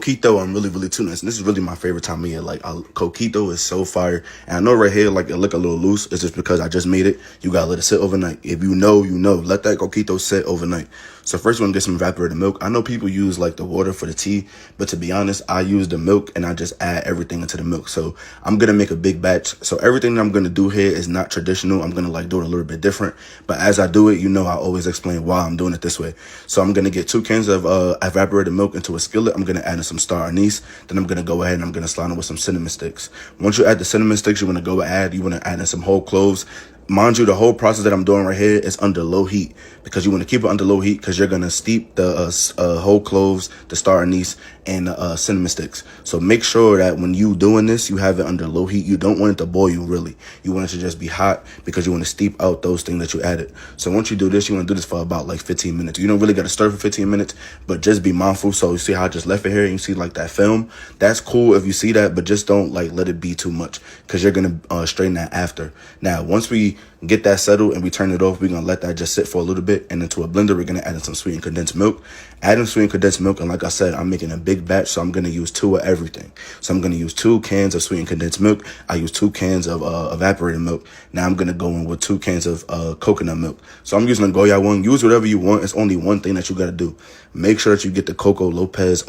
Coquito, I'm really too nice. And this is really my favorite time of year. Like, Coquito is so fire. And I know right here, like, it look a little loose. It's just because I just made it. You gotta let it sit overnight. If you know, you know. Let that Coquito sit overnight. So first, we're gonna get some evaporated milk. I know people use, like, the water for the tea. But to be honest, I use the milk and I just add everything into the milk. So I'm gonna make a big batch. So everything that I'm gonna do here is not traditional. I'm gonna, like, do it a little bit different. But as I do it, you know, I always explain why I'm doing it this way. So I'm gonna get 2 cans of evaporated milk into a skillet. I'm gonna add in some Star Anise. Then I'm gonna go ahead and I'm gonna slide in with some cinnamon sticks. Once you add the cinnamon sticks, you wanna add in some whole cloves. Mind you, the whole process that I'm doing right here is under low heat because you want to keep it under low heat because you're going to steep the whole cloves, the Star Anise, and the cinnamon sticks. So make sure that when you doing this, you have it under low heat. You don't want it to boil you, really. You want it to just be hot because you want to steep out those things that you added. So once you do this, you want to do this for about like 15 minutes. You don't really got to stir for 15 minutes, but just be mindful. So you see how I just left it here and you see like that film? That's cool if you see that, but just don't like let it be too much because you're going to straighten that after. Now, once we get that settled and we turn it off, we're going to let that just sit for a little bit. And into a blender, we're going to add in some sweetened condensed milk. Adding sweetened condensed milk, and like I said, I'm making a big batch, so I'm going to use 2 of everything. So I'm going to use 2 cans of sweetened condensed milk. I use 2 cans of evaporated milk. Now I'm going to go in with 2 cans of coconut milk. So I'm using a Goya one. Use whatever you want. It's only one thing that you got to do. Make sure that you get the Coco Lopez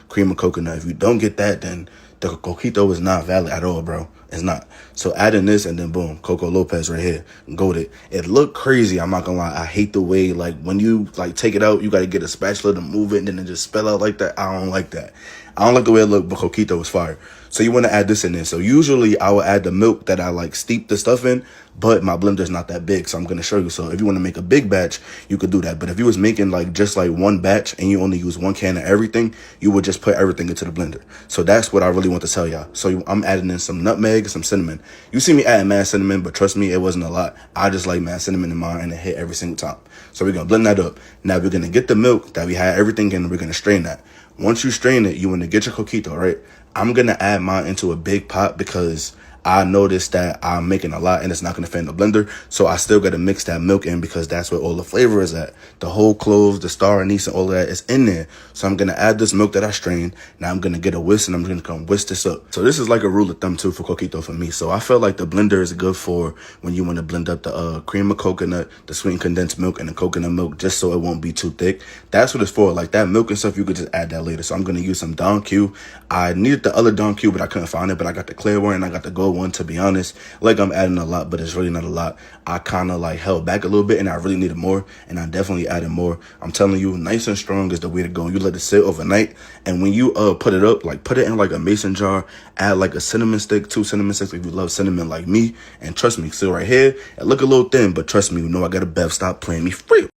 cream of coconut. If you don't get that, then the Coquito is not valid at all, bro. It's not. So add in this and then boom, Coco Lopez right here. Goated. It looked crazy. I'm not gonna lie. I hate the way, like, when you, like, take it out, you got to get a spatula to move it and then it just spill out like that. I don't like that. I don't like the way it looked, but Coquito was fire. So you want to add this in there. So usually I will add the milk that I, like, steep the stuff in, but my blender's not that big, so I'm going to show you. So if you want to make a big batch, you could do that. But if you was making, like, just, like, one batch and you only use 1 can of everything, you would just put everything into the blender. So that's what I really want to tell y'all. So I'm adding in some nutmeg, some cinnamon. You see me adding mad cinnamon, but trust me, it wasn't a lot. I just like mad cinnamon in mine and it hit every single time. So we're going to blend that up. Now we're going to get the milk that we had everything in and we're going to strain that. Once you strain it, you want to get your Coquito, right? I'm going to add mine into a big pot because I noticed that I'm making a lot and it's not going to fit in the blender. So I still got to mix that milk in because that's where all the flavor is at. The whole cloves, the Star Anise, and all of that is in there. So I'm going to add this milk that I strained. Now I'm going to get a whisk and I'm going to come whisk this up. So this is like a rule of thumb too for Coquito for me. So I feel like the blender is good for when you want to blend up the cream of coconut, the sweetened condensed milk, and the coconut milk just so it won't be too thick. That's what it's for. Like that milk and stuff, you could just add that later. So I'm going to use some Don Q. I needed the other Don Q, but I couldn't find it. But I got the clear one and I got the gold one. To be honest, like I'm adding a lot, but it's really not a lot. I kind of like held back a little bit and I really needed more, and I definitely added more. I'm telling you, nice and strong is the way to go. You let it sit overnight, and when you put it up, like put it in like a mason jar, add like a cinnamon stick, 2 cinnamon sticks if you love cinnamon like me, and trust me, still right here, it look a little thin, but trust me, you know I got a bev. Stop playing me free.